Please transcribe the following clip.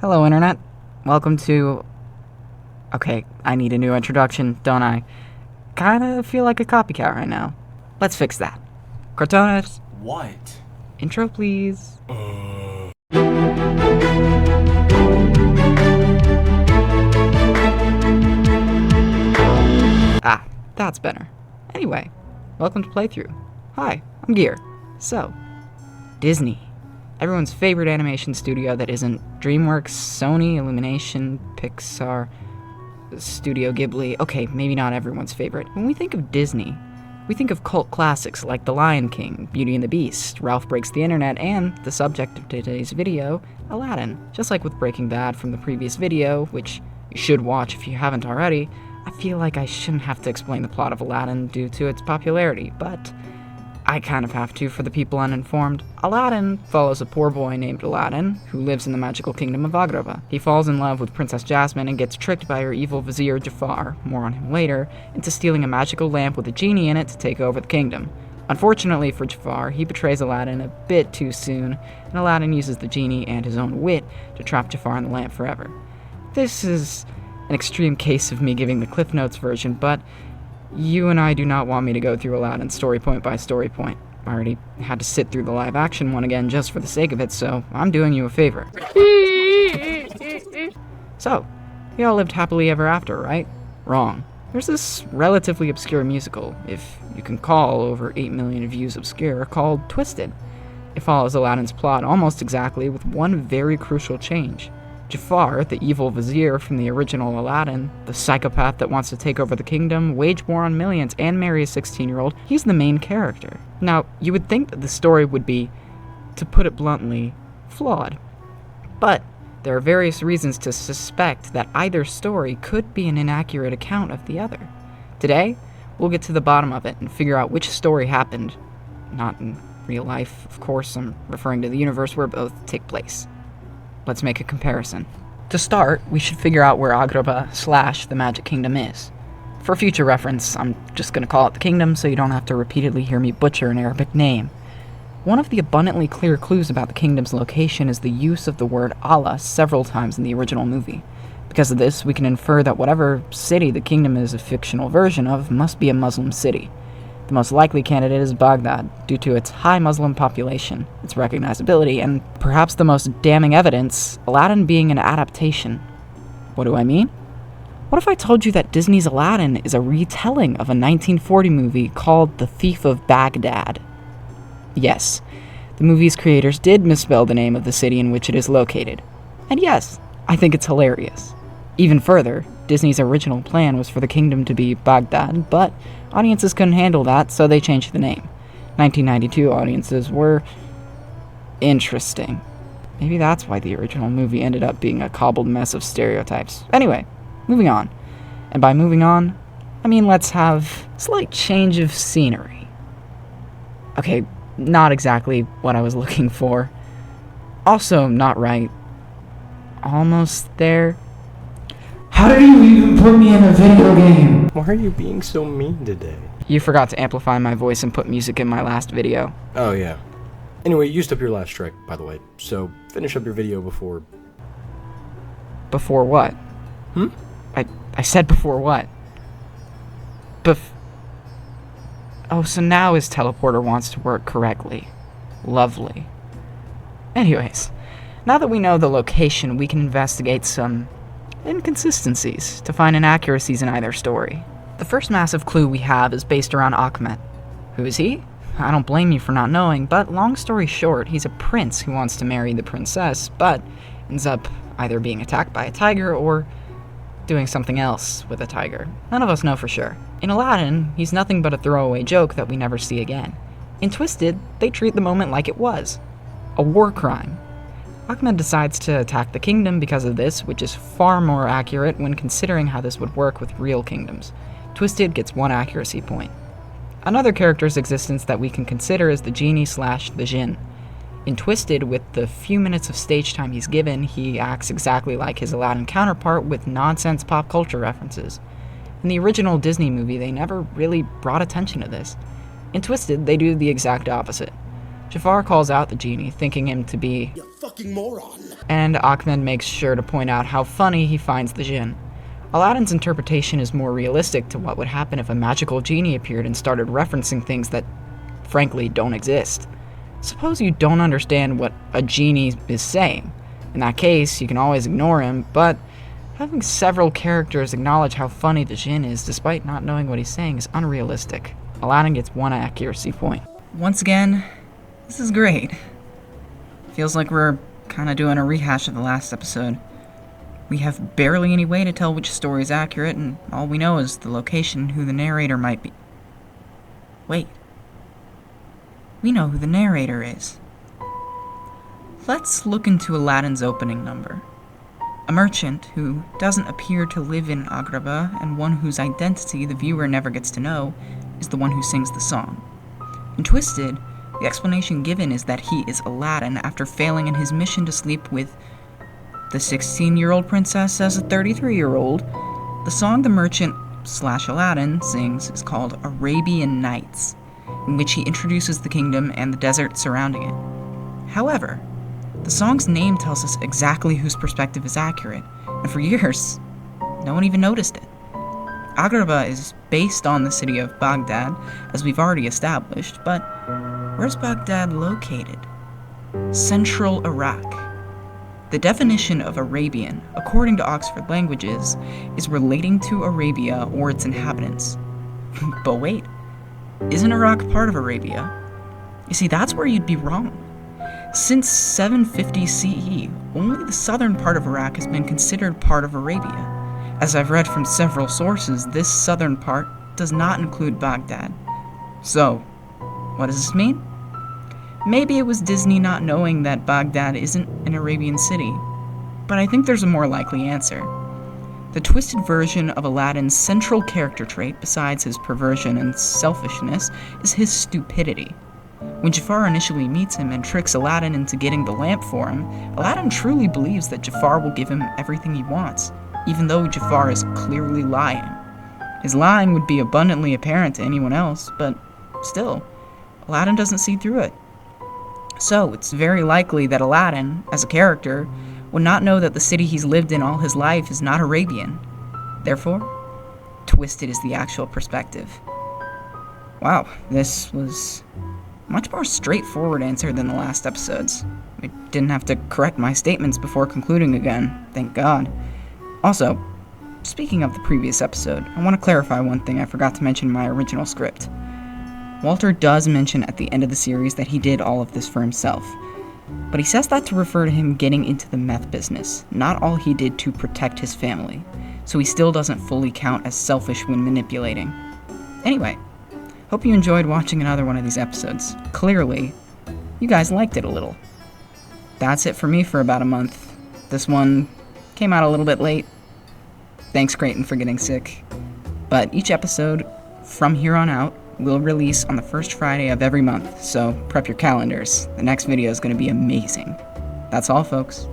Hello, Internet. Welcome to... Okay, I need a new introduction, don't I? Kinda feel like a copycat right now. Let's fix that. Cortones, What? intro please. Ah, that's better. Anyway, welcome to Playthrough. Hi, I'm Gear. So, Disney. Everyone's favorite animation studio that isn't DreamWorks, Sony, Illumination, Pixar, Studio Ghibli. Okay, maybe not everyone's favorite. When we think of Disney, we think of cult classics like The Lion King, Beauty and the Beast, Ralph Breaks the Internet, and the subject of today's video, Aladdin. Just like with Breaking Bad from the previous video, which you should watch if you haven't already, I feel like I shouldn't have to explain the plot of Aladdin due to its popularity, but I kind of have to for the people uninformed. Aladdin follows a poor boy named Aladdin, who lives in the magical kingdom of Agrabah. He falls in love with Princess Jasmine and gets tricked by her evil vizier Jafar, more on him later, into stealing a magical lamp with a genie in it to take over the kingdom. Unfortunately for Jafar, he betrays Aladdin a bit too soon, and Aladdin uses the genie and his own wit to trap Jafar in the lamp forever. This is an extreme case of me giving the Cliff Notes version, but you and I do not want me to go through Aladdin story point by story point. I already had to sit through the live action one again just for the sake of it, so I'm doing you a favor. So, we all lived happily ever after, right? Wrong. There's this relatively obscure musical, if you can call over 8 million views obscure, called Twisted. It follows Aladdin's plot almost exactly with one very crucial change. Jafar, the evil vizier from the original Aladdin, the psychopath that wants to take over the kingdom, wage war on millions, and marry a 16-year-old, he's the main character. Now, you would think that the story would be, to put it bluntly, flawed. But there are various reasons to suspect that either story could be an inaccurate account of the other. Today, we'll get to the bottom of it and figure out which story happened. Not in real life, of course, I'm referring to the universe where both take place. Let's make a comparison. To start, we should figure out where Agrabah / the Magic Kingdom is. For future reference, I'm just going to call it the Kingdom so you don't have to repeatedly hear me butcher an Arabic name. One of the abundantly clear clues about the Kingdom's location is the use of the word Allah several times in the original movie. Because of this, we can infer that whatever city the Kingdom is a fictional version of must be a Muslim city. The most likely candidate is Baghdad, due to its high Muslim population, its recognizability, and perhaps the most damning evidence, Aladdin being an adaptation. What do I mean? What if I told you that Disney's Aladdin is a retelling of a 1940 movie called The Thief of Baghdad? Yes, the movie's creators did misspell the name of the city in which it is located. And yes, I think it's hilarious. Even further, Disney's original plan was for the kingdom to be Baghdad, but audiences couldn't handle that, so they changed the name. 1992 audiences were interesting. Maybe that's why the original movie ended up being a cobbled mess of stereotypes. Anyway, moving on. And by moving on, I mean let's have a slight change of scenery. Okay, not exactly what I was looking for. Also not right. Almost there. How did you even put me in a video game? Why are you being so mean today? You forgot to amplify my voice and put music in my last video. Oh, yeah. Anyway, you used up your last strike, by the way, so finish up your video before... Before what? I said before what? Oh, so now his teleporter wants to work correctly. Lovely. Anyways, now that we know the location, we can investigate some inconsistencies to find inaccuracies in either story. The first massive clue we have is based around Ahmed. Who is he? I don't blame you for not knowing, but long story short, he's a prince who wants to marry the princess, but ends up either being attacked by a tiger or doing something else with a tiger. None of us know for sure. In Aladdin, he's nothing but a throwaway joke that we never see again. In Twisted, they treat the moment like it was a war crime. Ahmed decides to attack the kingdom because of this, which is far more accurate when considering how this would work with real kingdoms. Twisted gets 1 accuracy point. Another character's existence that we can consider is the genie / the djinn. In Twisted, with the few minutes of stage time he's given, he acts exactly like his Aladdin counterpart with nonsense pop culture references. In the original Disney movie, they never really brought attention to this. In Twisted, they do the exact opposite. Jafar calls out the genie, thinking him to be You fucking moron. and Ahmed makes sure to point out how funny he finds the jinn. Aladdin's interpretation is more realistic to what would happen if a magical genie appeared and started referencing things that, frankly, don't exist. Suppose you don't understand what a genie is saying. In that case, you can always ignore him, but having several characters acknowledge how funny the jinn is despite not knowing what he's saying is unrealistic. Aladdin gets 1 accuracy point. Once again, this is great. Feels like we're kinda doing a rehash of the last episode. We have barely any way to tell which story is accurate, and all we know is the location, who the narrator might be. Wait. We know who the narrator is. Let's look into Aladdin's opening number. A merchant who doesn't appear to live in Agrabah and one whose identity the viewer never gets to know is the one who sings the song. In Twisted, the explanation given is that he is Aladdin after failing in his mission to sleep with the 16-year-old princess as a 33-year-old. The song the merchant / Aladdin sings is called Arabian Nights, in which he introduces the kingdom and the desert surrounding it. However, the song's name tells us exactly whose perspective is accurate, and for years, no one even noticed it. Agrabah is based on the city of Baghdad, as we've already established, but where's Baghdad located? Central Iraq. The definition of Arabian, according to Oxford Languages, is relating to Arabia or its inhabitants. But wait, isn't Iraq part of Arabia? You see, that's where you'd be wrong. Since 750 CE, only the southern part of Iraq has been considered part of Arabia. As I've read from several sources, this southern part does not include Baghdad. So, what does this mean? Maybe it was Disney not knowing that Baghdad isn't an Arabian city, but I think there's a more likely answer. The twisted version of Aladdin's central character trait, besides his perversion and selfishness, is his stupidity. When Jafar initially meets him and tricks Aladdin into getting the lamp for him, Aladdin truly believes that Jafar will give him everything he wants, even though Jafar is clearly lying. His lying would be abundantly apparent to anyone else, but still, Aladdin doesn't see through it. So, it's very likely that Aladdin, as a character, would not know that the city he's lived in all his life is not Arabian. Therefore, twisted is the actual perspective. Wow, this was a much more straightforward answer than the last episodes. I didn't have to correct my statements before concluding again, thank God. Also, speaking of the previous episode, I want to clarify one thing I forgot to mention in my original script. Walter does mention at the end of the series that he did all of this for himself, but he says that to refer to him getting into the meth business, not all he did to protect his family, so he still doesn't fully count as selfish when manipulating. Anyway, hope you enjoyed watching another one of these episodes. Clearly, you guys liked it a little. That's it for me for about a month. This one came out a little bit late. Thanks, Creighton, for getting sick. But each episode, from here on out, will release on the first Friday of every month, so prep your calendars. The next video is going to be amazing. That's all, folks.